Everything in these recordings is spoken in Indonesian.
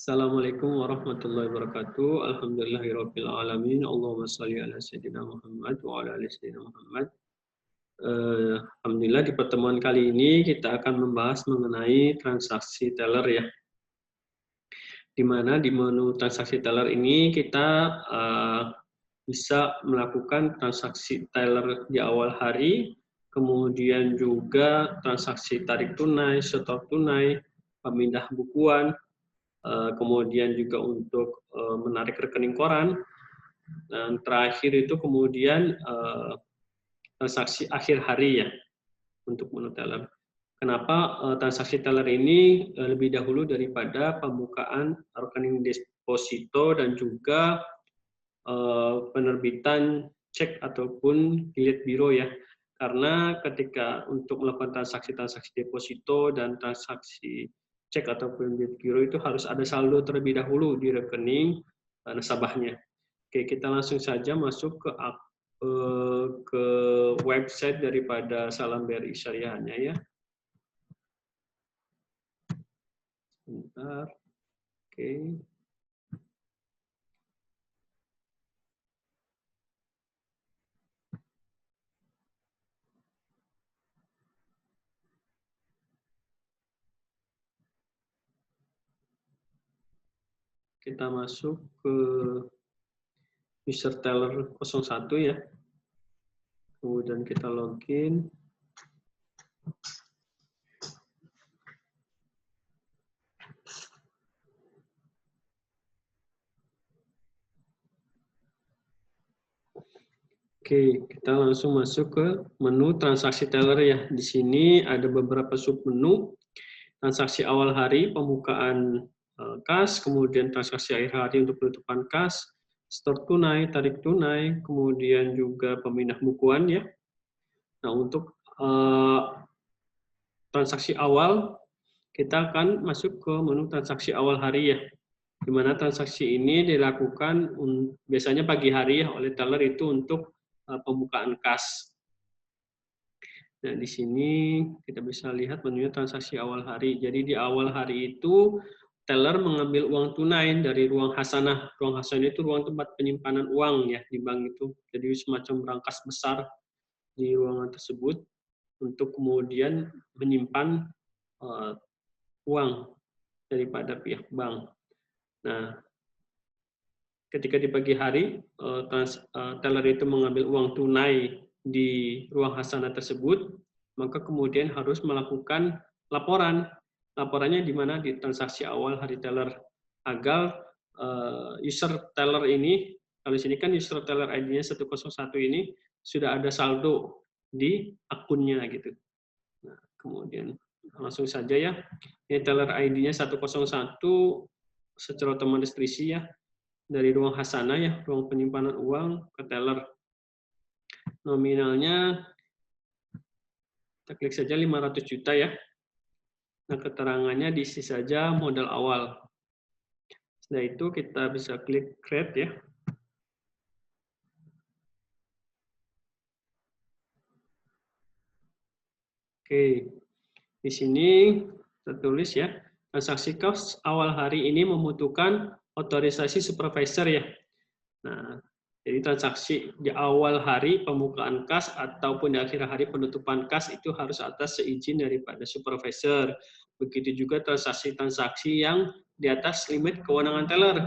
Assalamualaikum warahmatullahi wabarakatuh. Alhamdulillahirabbil alamin. Allahumma shalli ala sayyidina Muhammad wa ala ali sayyidina Muhammad. Alhamdulillah di pertemuan kali ini kita akan membahas mengenai transaksi teller ya. Di mana di menu transaksi teller ini kita bisa melakukan transaksi teller di awal hari, kemudian juga transaksi tarik tunai, setor tunai, pemindah bukuan, kemudian juga untuk menarik rekening koran, dan terakhir itu kemudian transaksi akhir hari ya untuk menu teller. Kenapa transaksi teller ini lebih dahulu daripada pembukaan rekening deposito dan juga penerbitan cek ataupun bilet biro ya? Karena ketika untuk melakukan transaksi deposito dan transaksi cek ataupun bilet giro itu harus ada saldo terlebih dahulu di rekening nasabahnya. Oke, kita langsung saja masuk ke website daripada Salam BRI Syariahnya ya. Sebentar. Oke. Kita masuk ke user teller 01 ya. Kemudian kita login. Oke, kita langsung masuk ke menu transaksi teller ya. Di sini ada beberapa submenu. Transaksi awal hari, pembukaan kas, kemudian transaksi akhir hari untuk penutupan kas, store tunai, tarik tunai, kemudian juga pemindah bukuan ya. Nah, untuk transaksi awal, kita akan masuk ke menu transaksi awal hari ya. Di mana transaksi ini dilakukan biasanya pagi hari ya oleh teller itu untuk pembukaan kas. Nah, di sini kita bisa lihat menunya transaksi awal hari. Jadi di awal hari itu teller mengambil uang tunai dari ruang hasanah. Ruang hasanah itu ruang tempat penyimpanan uang ya di bank itu. Jadi semacam berangkas besar di ruangan tersebut untuk kemudian menyimpan uang daripada pihak bank. Nah, ketika di pagi hari teller itu mengambil uang tunai di ruang hasanah tersebut, maka kemudian harus melakukan laporan. Laporannya di mana? Di transaksi awal hari teller, agar user teller ini, kalau di sini kan user teller ID-nya 101 ini sudah ada saldo di akunnya gitu. Nah, kemudian langsung saja ya. Ini teller ID-nya 101 secara otomatis terisi ya. Dari ruang hasanah ya, ruang penyimpanan uang ke teller. Nominalnya kita klik saja 500 juta ya. Nah, keterangannya diisi saja modal awal. Setelah itu kita bisa klik create ya. Oke. Di sini tertulis ya, transaksi kas awal hari ini membutuhkan otorisasi supervisor ya. Nah, jadi transaksi di awal hari pembukaan kas ataupun di akhir hari penutupan kas itu harus atas seizin daripada supervisor. Begitu juga transaksi-transaksi yang di atas limit kewenangan teller.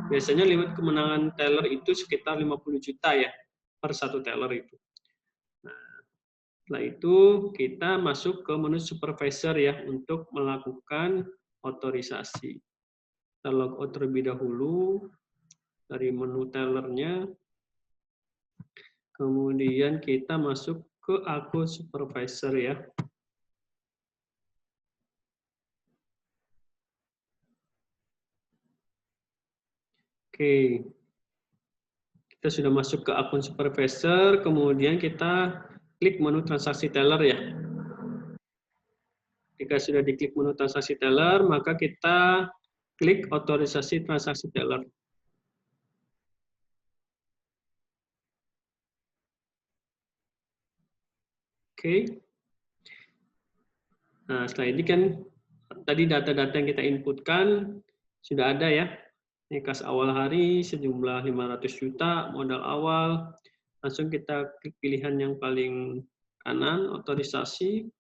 Biasanya limit kewenangan teller itu sekitar 50 juta ya per satu teller itu. Nah, setelah itu kita masuk ke menu supervisor ya untuk melakukan otorisasi. Kita log out terlebih dahulu dari menu tellernya. Kemudian kita masuk ke akun supervisor ya. Oke. Kita sudah masuk ke akun supervisor, kemudian kita klik menu transaksi teller ya. Jika sudah diklik menu transaksi teller, maka kita klik otorisasi transaksi teller. Oke. Nah, setelah ini kan tadi data-data yang kita inputkan, Sudah ada ya. Ini kas awal hari sejumlah 500 juta modal awal. Langsung kita klik pilihan yang paling kanan, otorisasi.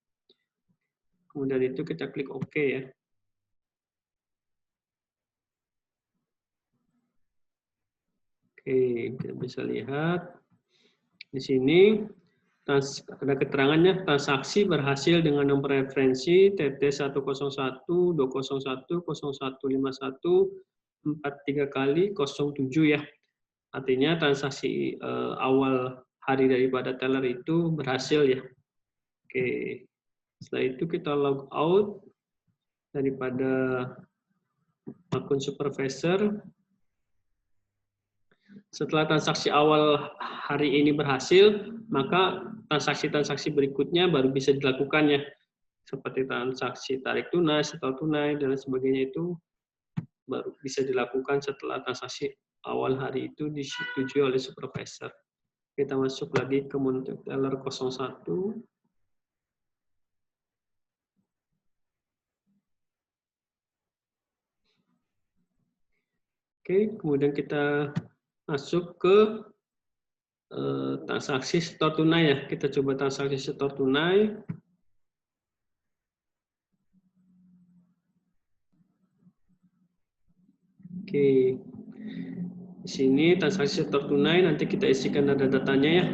Kemudian itu kita klik OK ya. Oke, kita bisa lihat di sini ada keterangannya, transaksi berhasil dengan nomor referensi TT101 201 0151 43 kali 07 ya. Artinya transaksi awal hari daripada teller itu berhasil ya. Oke. Setelah itu kita log out daripada akun supervisor. Setelah transaksi awal hari ini berhasil, maka transaksi-transaksi berikutnya baru bisa dilakukan ya. Seperti transaksi tarik tunai, setor tunai, dan sebagainya itu baru bisa dilakukan setelah transaksi awal hari itu disetujui oleh supervisor. Kita masuk lagi ke monitor teller 01. Oke, kemudian kita masuk ke transaksi setor tunai ya. Kita coba transaksi setor tunai. Oke. Di sini transaksi setor tunai nanti kita isikan data-datanya ya.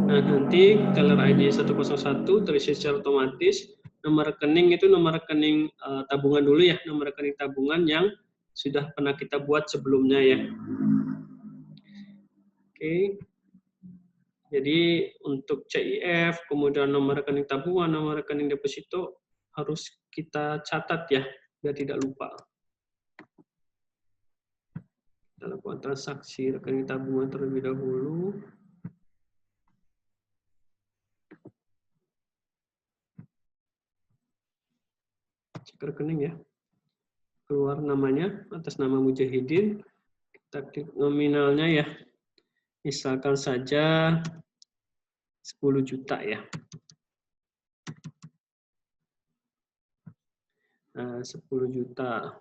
Nah, nanti teller ID 101 terisi secara otomatis. Nomor rekening itu nomor rekening tabungan dulu ya, nomor rekening tabungan yang sudah pernah kita buat sebelumnya ya. Oke. Jadi untuk CIF, kemudian nomor rekening tabungan, nomor rekening deposito harus kita catat ya, biar tidak lupa. Kita lakukan transaksi rekening tabungan terlebih dahulu. Cek rekening ya. Keluar namanya atas nama Mujahidin. Kita klik nominalnya ya. Misalkan saja 10 juta ya. Nah, 10 juta.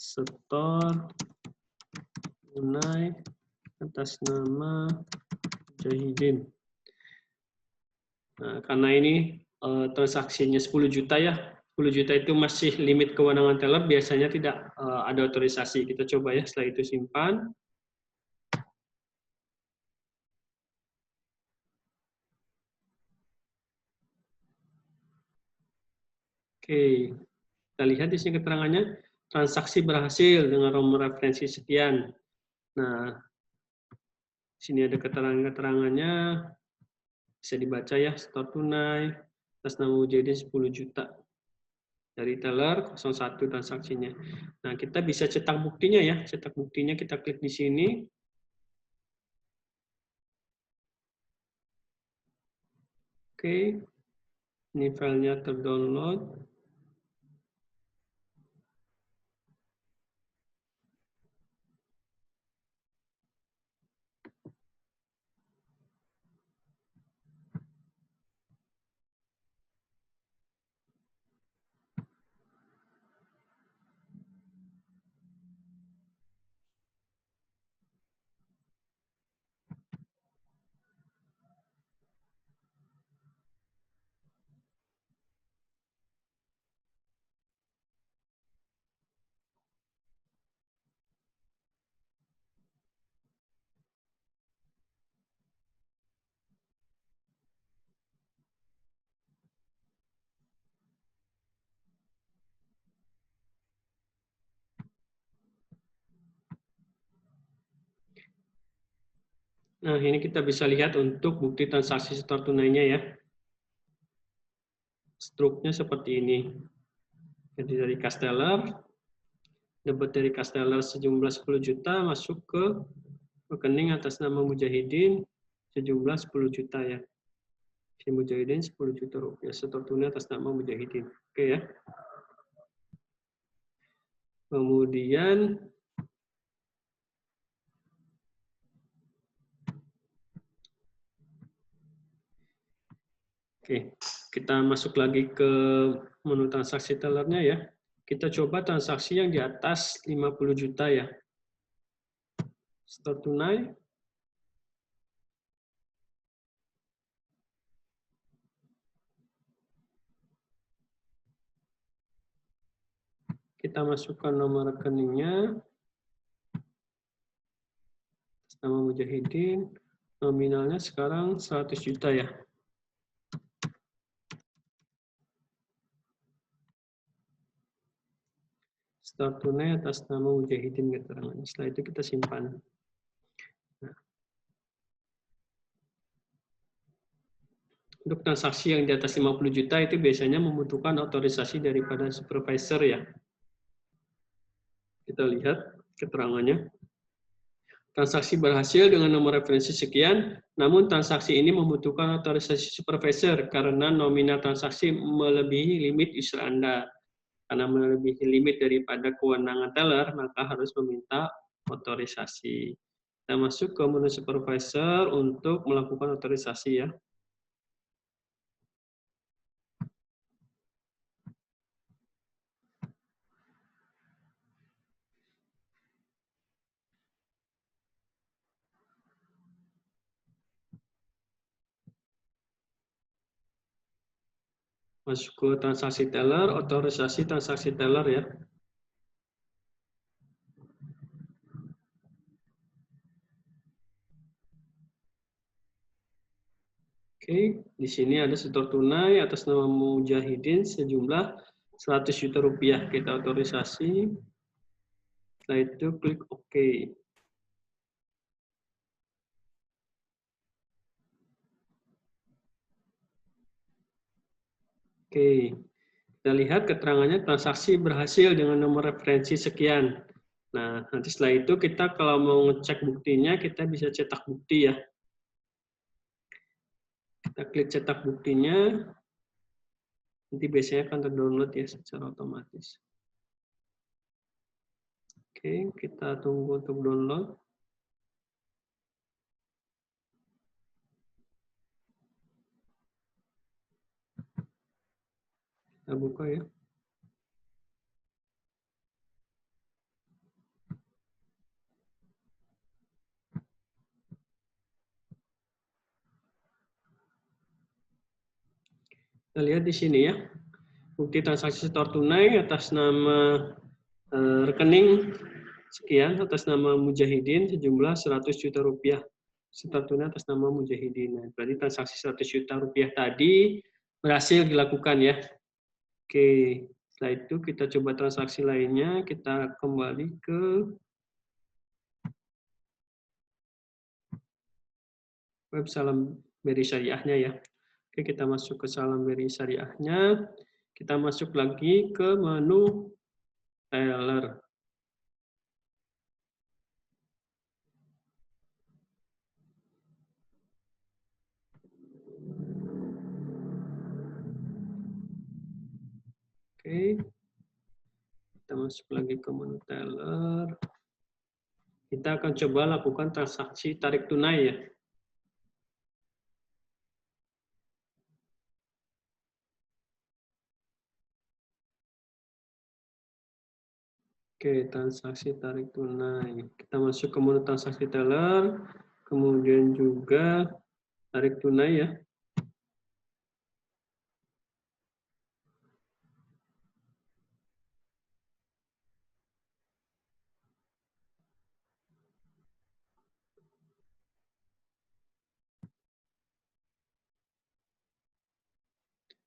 Setor tunai atas nama Mujahidin. Nah, karena ini transaksinya 10 juta ya. 10 juta itu masih limit kewenangan teller, biasanya tidak ada otorisasi. Kita coba ya, setelah itu simpan. Oke, kita lihat di sini keterangannya, transaksi berhasil dengan nomor referensi sekian. Nah, di sini ada keterangan-keterangannya, bisa dibaca ya, setor tunai, atas nama Mujahidin 10 juta. Dari teller 01 transaksinya. Nah, kita bisa cetak buktinya ya, cetak buktinya kita klik di sini. Oke, ini filenya terdownload. Nah, ini kita bisa lihat untuk bukti transaksi setor tunainya ya. Struknya seperti ini. Jadi dari kas teller, debit dari kas teller sejumlah 10 juta masuk ke rekening atas nama Mujahidin sejumlah 10 juta ya. Si Mujahidin 10 juta rupiah, setor tunai atas nama Mujahidin. Oke ya. Kemudian oke, kita masuk lagi ke menu transaksi tellernya ya. Kita coba transaksi yang di atas 50 juta ya. Store tunai. Kita masukkan nomor rekeningnya. Nama Mujahidin. Nominalnya sekarang 100 juta ya. Store tunai atas nama Mujahidin keterangan. Setelah itu kita simpan. Nah, untuk transaksi yang di atas 50 juta itu biasanya membutuhkan otorisasi daripada supervisor ya. Kita lihat keterangannya. Transaksi berhasil dengan nomor referensi sekian, namun transaksi ini membutuhkan otorisasi supervisor karena nominal transaksi melebihi limit user Anda. Karena melebihi limit daripada kewenangan teller, maka harus meminta otorisasi. Kita masuk ke menu supervisor untuk melakukan otorisasi ya. Masuk ke transaksi teller, otorisasi transaksi teller ya. Oke, di sini ada setor tunai atas nama Mujahidin sejumlah 100 juta rupiah. Kita otorisasi. Setelah itu klik OK. Oke, kita lihat keterangannya transaksi berhasil dengan nomor referensi sekian. Nah, nanti setelah itu kita kalau mau ngecek buktinya, kita bisa cetak bukti ya. Kita klik cetak buktinya, nanti biasanya akan terdownload ya secara otomatis. Oke, kita tunggu untuk download. Kita buka ya. Kita lihat di sini ya, bukti transaksi setor tunai atas nama rekening sekian, atas nama Mujahidin sejumlah 100 juta rupiah. Setor tunai atas nama Mujahidin. Nah, berarti transaksi 100 juta rupiah tadi berhasil dilakukan ya. Oke, setelah itu kita coba transaksi lainnya, kita kembali ke web Salam Beri Syariahnya ya. Oke, kita masuk ke Salam Beri Syariahnya. Kita masuk lagi ke menu teller. Oke, kita masuk lagi ke menu teller. Kita akan coba lakukan transaksi tarik tunai ya. Oke, transaksi tarik tunai. Kita masuk ke menu transaksi teller, kemudian juga tarik tunai ya.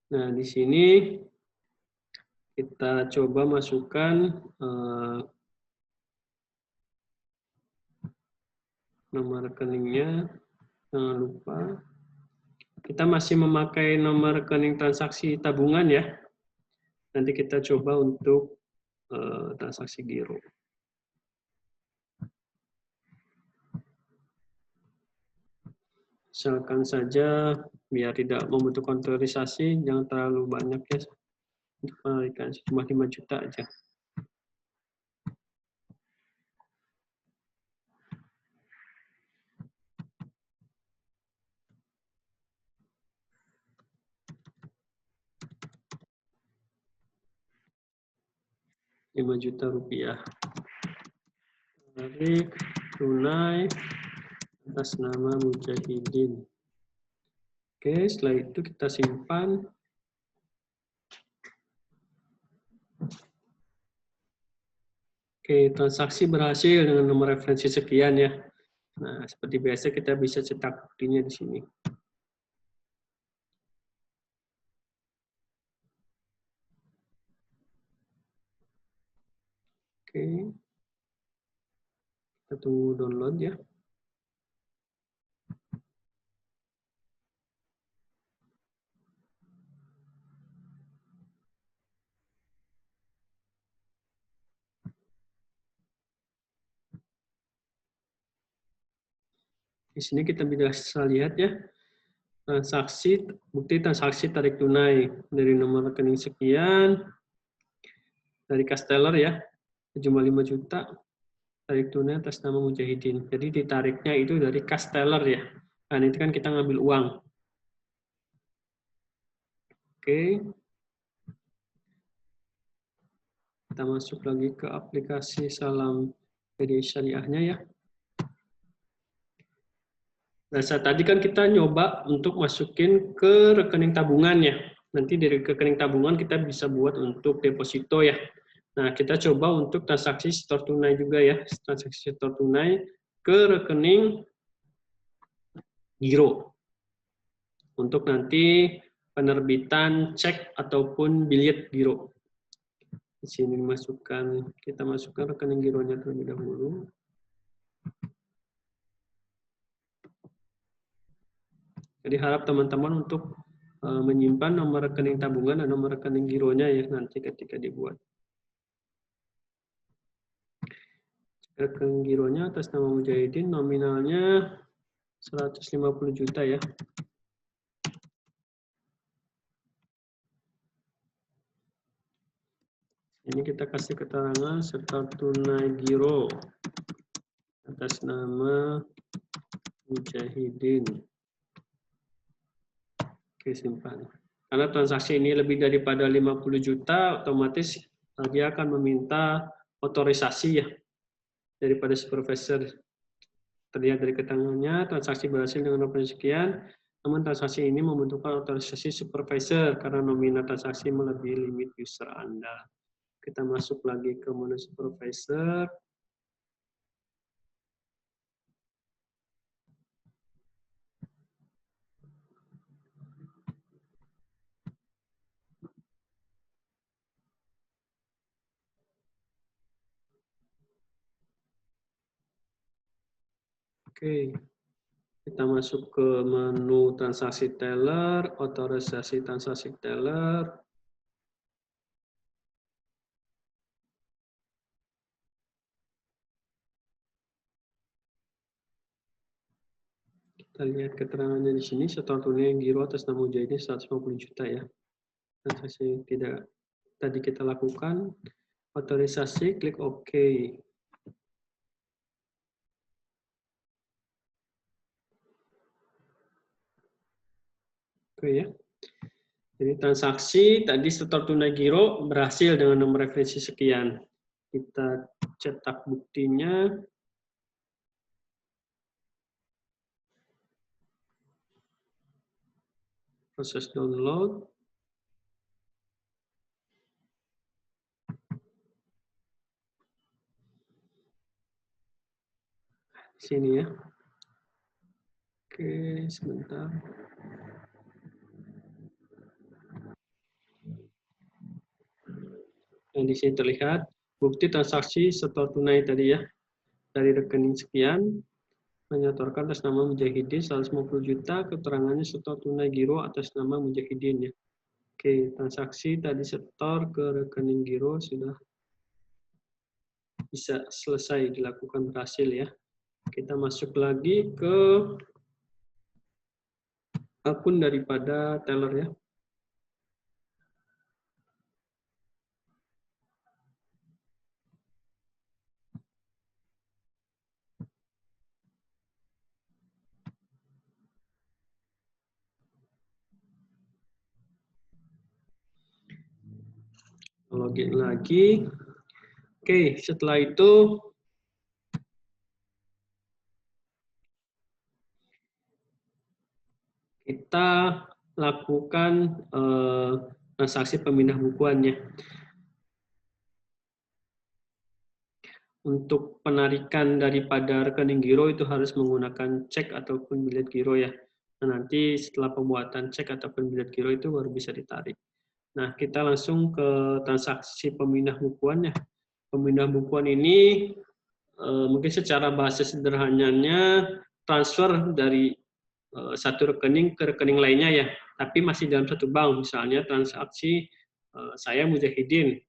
Nah, di sini kita coba masukkan nomor rekeningnya. Jangan lupa. Kita masih memakai nomor rekening transaksi tabungan ya. Nanti kita coba untuk transaksi giro. Misalkan saja biar tidak membutuhkan otorisasi, jangan terlalu banyak ya. Untuk penarikan cuma 5 juta aja. 5 juta rupiah. Tarik tunai atas nama Mujahidin. Oke, setelah itu kita simpan. Oke, transaksi berhasil dengan nomor referensi sekian ya. Nah, seperti biasa kita bisa cetak buktinya di sini. Oke, kita tunggu download ya. Di sini kita bisa lihat ya, bukti transaksi tarik tunai dari nomor rekening sekian, dari Casteller ya, sejumlah 5 juta, tarik tunai atas nama Mujahidin. Jadi ditariknya itu dari Casteller ya. Nah, itu kan kita ngambil uang. Oke. Kita masuk lagi ke aplikasi Salam BDI Syariahnya ya. Nah, saat tadi kan kita nyoba untuk masukin ke rekening tabungan ya. Nanti dari rekening tabungan kita bisa buat untuk deposito ya. Nah, kita coba untuk transaksi setor tunai juga ya. Transaksi setor tunai ke rekening giro. Untuk nanti penerbitan cek ataupun bilet giro. Di sini kita masukkan rekening gironya terlebih dahulu. Jadi harap teman-teman untuk menyimpan nomor rekening tabungan dan nomor rekening gironya ya nanti ketika dibuat. Rekening gironya atas nama Mujahidin, nominalnya 150 juta ya. Ini kita kasih keterangan setor tunai giro atas nama Mujahidin. Oke, simpan. Karena transaksi ini lebih daripada 50 juta, otomatis dia akan meminta otorisasi ya daripada supervisor. Terlihat dari keterangannya, transaksi berhasil dengan nominal sekian, namun transaksi ini membutuhkan otorisasi supervisor karena nominal transaksi melebihi limit user Anda. Kita masuk lagi ke menu supervisor. Oke, kita masuk ke menu transaksi teller, otorisasi transaksi teller. Kita lihat keterangannya di sini, setor tunai giro atas nama Mujahidin 150 juta ya. Transaksi tidak tadi kita lakukan, otorisasi, klik OK. Oke ya. Jadi transaksi tadi setor tunai giro berhasil dengan nomor referensi sekian. Kita cetak buktinya. Proses download. Di sini ya. Oke, sebentar. Nah, di sini terlihat bukti transaksi setor tunai tadi ya. Dari rekening sekian, menyetorkan atas nama Mujahidin 150 juta, keterangannya setor tunai giro atas nama Mujahidin ya. Oke, transaksi tadi setor ke rekening giro sudah bisa selesai dilakukan berhasil ya. Kita masuk lagi ke akun daripada teller ya. Login lagi. Oke, setelah itu kita lakukan transaksi pemindah bukuannya. Untuk penarikan daripada rekening giro itu harus menggunakan cek ataupun bilet giro ya. Nah, nanti setelah pembuatan cek ataupun bilet giro itu baru bisa ditarik. Nah, kita langsung ke transaksi pemindah bukuannya. Pemindah bukuan ini mungkin secara bahasa sederhananya transfer dari satu rekening ke rekening lainnya ya, tapi masih dalam satu bank. Misalnya transaksi saya Mujahidin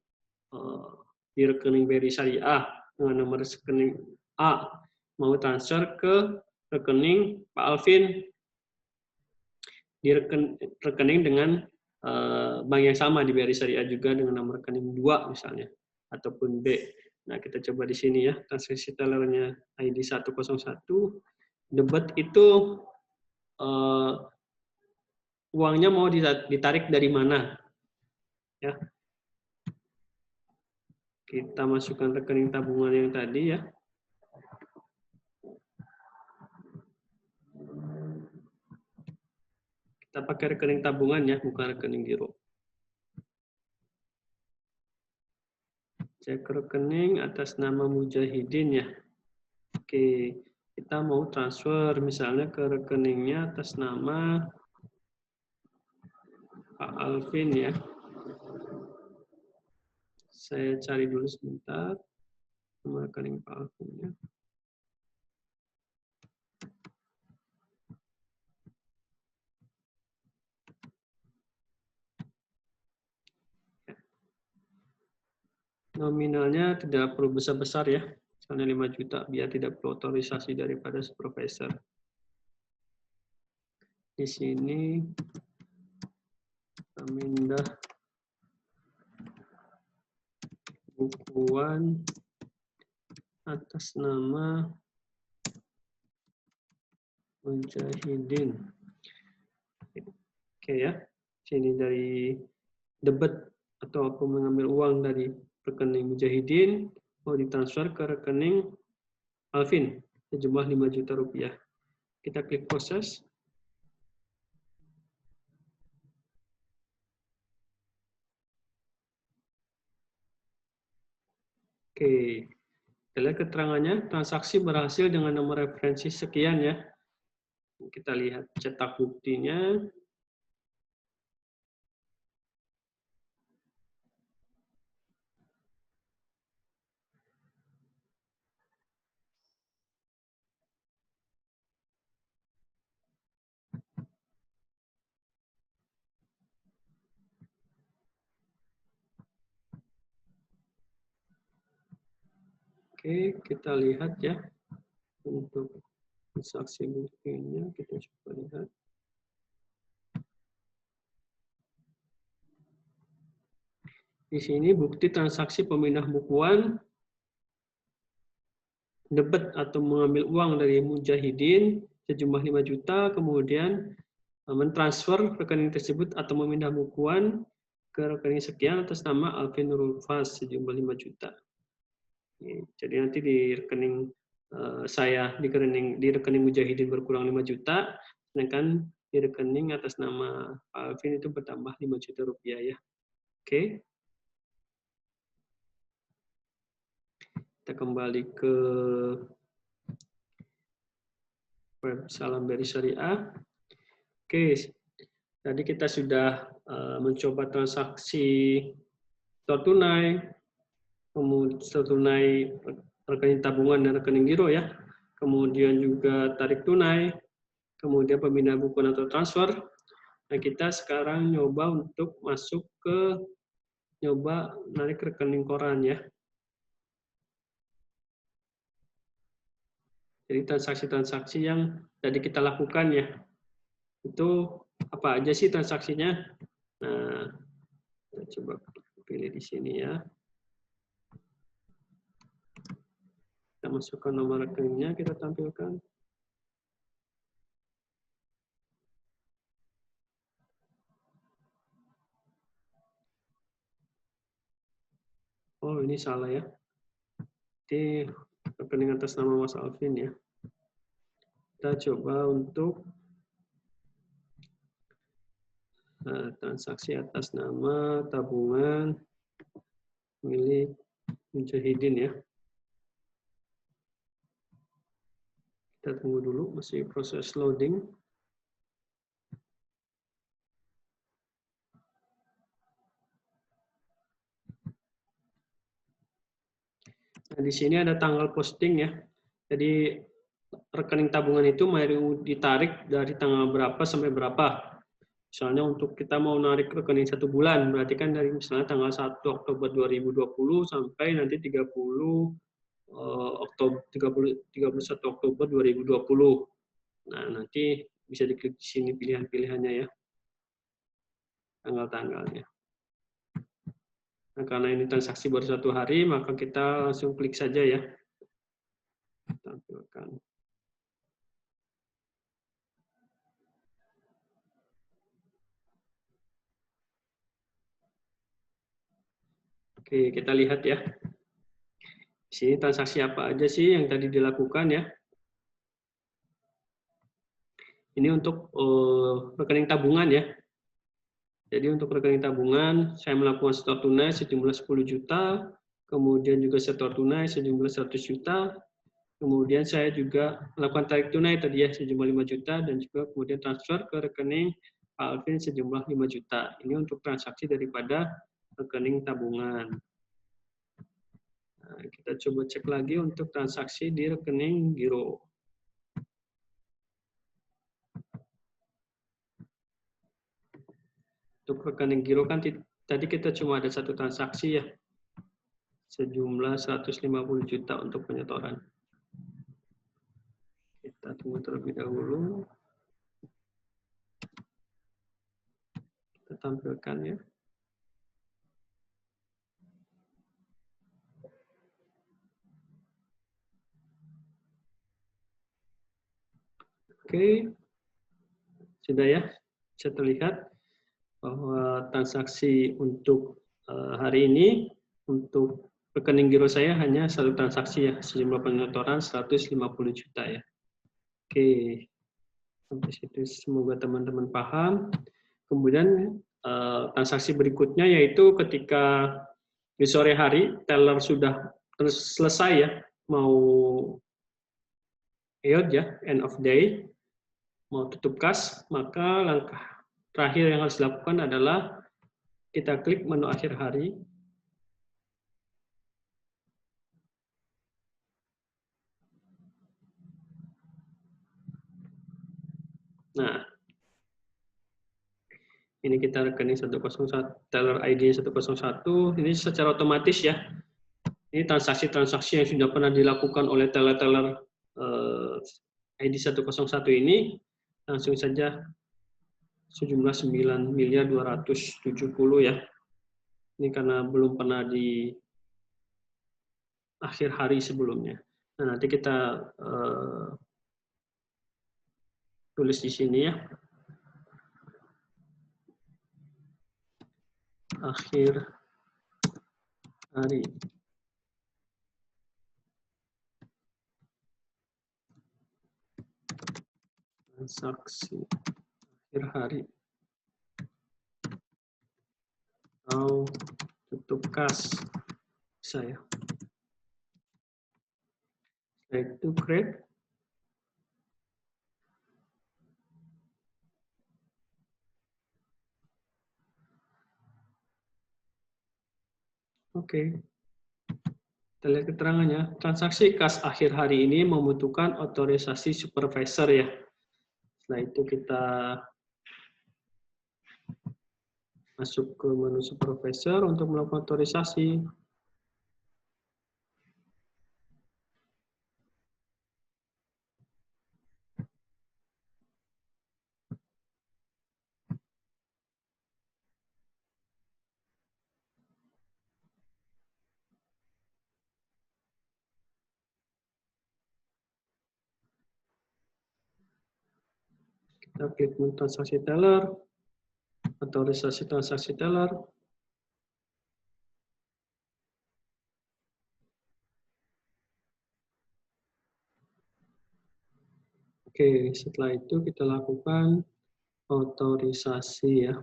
di rekening BRI Syariah dengan nomor rekening A mau transfer ke rekening Pak Alvin di rekening dengan bank yang sama di BRI Syariah juga dengan nomor rekening 2 misalnya ataupun B. Nah, kita coba di sini ya, transaksi tellernya ID 101. Debit itu uangnya mau ditarik dari mana? Ya. Kita masukkan rekening tabungan yang tadi ya. Kita pakai rekening tabungan ya, bukan rekening giro. Cek rekening atas nama Mujahidin ya. Oke, kita mau transfer misalnya ke rekeningnya atas nama Pak Alvin ya. Saya cari dulu sebentar nama rekening Pak Alvin ya. Nominalnya tidak perlu besar-besar ya, misalnya 5 juta, biar tidak perlu otorisasi daripada supervisor. Di sini pemindah bukuan atas nama Mujahidin. Oke ya, sini dari debit atau aku mengambil uang dari rekening Mujahidin mau ditransfer ke rekening Alvin sejumlah 5 juta rupiah. Kita klik proses. Oke, kita lihat keterangannya, transaksi berhasil dengan nomor referensi sekian ya. Kita lihat cetak buktinya. Oke, kita lihat ya. Untuk transaksi buktinya, kita coba lihat. Di sini bukti transaksi pemindah bukuan, debit atau mengambil uang dari Mujahidin sejumlah 5 juta, kemudian mentransfer rekening tersebut atau memindah bukuan ke rekening sekian atas nama Alvin Nurul Faz sejumlah 5 juta. Jadi nanti di rekening saya di rekening Mujahidin berkurang 5 juta, sedangkan di rekening atas nama Pak Alvin itu bertambah 5 juta rupiah ya. Oke. Kita kembali ke web Salam BRI Syariah. Oke, tadi kita sudah mencoba transaksi store tunai, kemudian store tunai rekening tabungan dan rekening giro ya, kemudian juga tarik tunai, kemudian pemindahan bukuan atau transfer. Nah, kita sekarang nyoba untuk masuk ke nyoba narik rekening koran ya. Jadi transaksi-transaksi yang tadi kita lakukan ya, itu apa aja sih transaksinya? Nah, kita coba pilih di sini ya. Kita masukkan nomor rekeningnya, kita tampilkan. Oh, ini salah ya. Di rekening atas nama Mas Alvin ya. Kita coba untuk transaksi atas nama tabungan milik Mujahidin ya. Kita tunggu dulu, masih proses loading. Nah, di sini ada tanggal posting ya. Jadi rekening tabungan itu mau ditarik dari tanggal berapa sampai berapa. Misalnya untuk kita mau narik rekening 1 bulan, berarti kan dari misalnya tanggal 1 Oktober 2020 sampai nanti 31 Oktober 2020. Nah, nanti bisa diklik di sini pilihan-pilihannya ya, tanggal-tanggalnya. Nah, karena ini transaksi baru 1 hari, maka kita langsung klik saja ya. Tampilkan. Oke, kita lihat ya. Di sini transaksi apa aja sih yang tadi dilakukan ya. Ini untuk rekening tabungan ya. Jadi untuk rekening tabungan, saya melakukan setor tunai sejumlah 10 juta, kemudian juga setor tunai sejumlah 100 juta, kemudian saya juga melakukan tarik tunai tadi ya sejumlah 5 juta, dan juga kemudian transfer ke rekening Pak Alvin sejumlah 5 juta. Ini untuk transaksi daripada rekening tabungan. Nah, kita coba cek lagi untuk transaksi di rekening giro. Untuk rekening giro kan tadi kita cuma ada 1 transaksi ya, sejumlah 150 juta untuk penyetoran. Kita tunggu terlebih dahulu. Kita tampilkan ya. Oke, sudah ya, bisa terlihat bahwa transaksi untuk hari ini untuk rekening giro saya hanya 1 transaksi ya, sejumlah penyetoran 150 juta ya. Oke, sampai situ semoga teman-teman paham. Kemudian transaksi berikutnya yaitu ketika di sore hari teller sudah selesai ya, mau EOD ya, end of day, mau tutup kas, maka langkah terakhir yang harus dilakukan adalah kita klik menu akhir hari. Nah, ini kita rekening 101, teller ID 101, ini secara otomatis ya. Ini transaksi-transaksi yang sudah pernah dilakukan oleh teller-teller ID 101 ini, langsung saja sejumlah 9.270 ya. Ini karena belum pernah di akhir hari sebelumnya. Nah, nanti kita tulis di sini ya. Akhir hari. Transaksi akhir hari. Atau tutup kas saya. Setelah itu create. Oke. Kita lihat keterangannya. Transaksi kas akhir hari ini membutuhkan otorisasi supervisor ya. Setelah itu kita masuk ke menu supervisor untuk melakukan otorisasi. Kita klik menu transaksi teller, otorisasi transaksi teller. Oke, setelah itu kita lakukan otorisasi ya.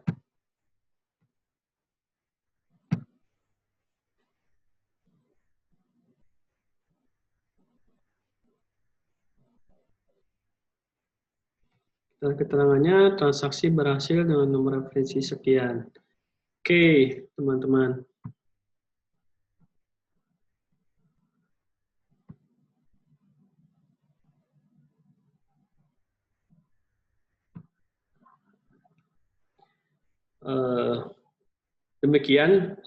Dan keterangannya transaksi berhasil dengan nomor referensi sekian. Oke, teman-teman. Demikian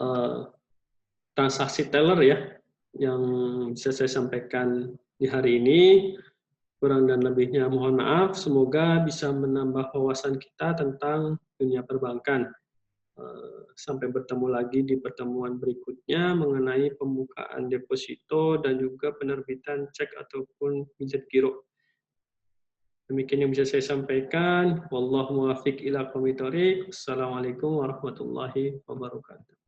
transaksi teller ya yang bisa saya sampaikan di hari ini. Kurang dan lebihnya mohon maaf. Semoga bisa menambah wawasan kita tentang dunia perbankan. Sampai bertemu lagi di pertemuan berikutnya mengenai pembukaan deposito dan juga penerbitan cek ataupun pijat giro. Demikian yang bisa saya sampaikan. Wallahu muwaffiq ila aqwamit thoriq. Assalamualaikum warahmatullahi wabarakatuh.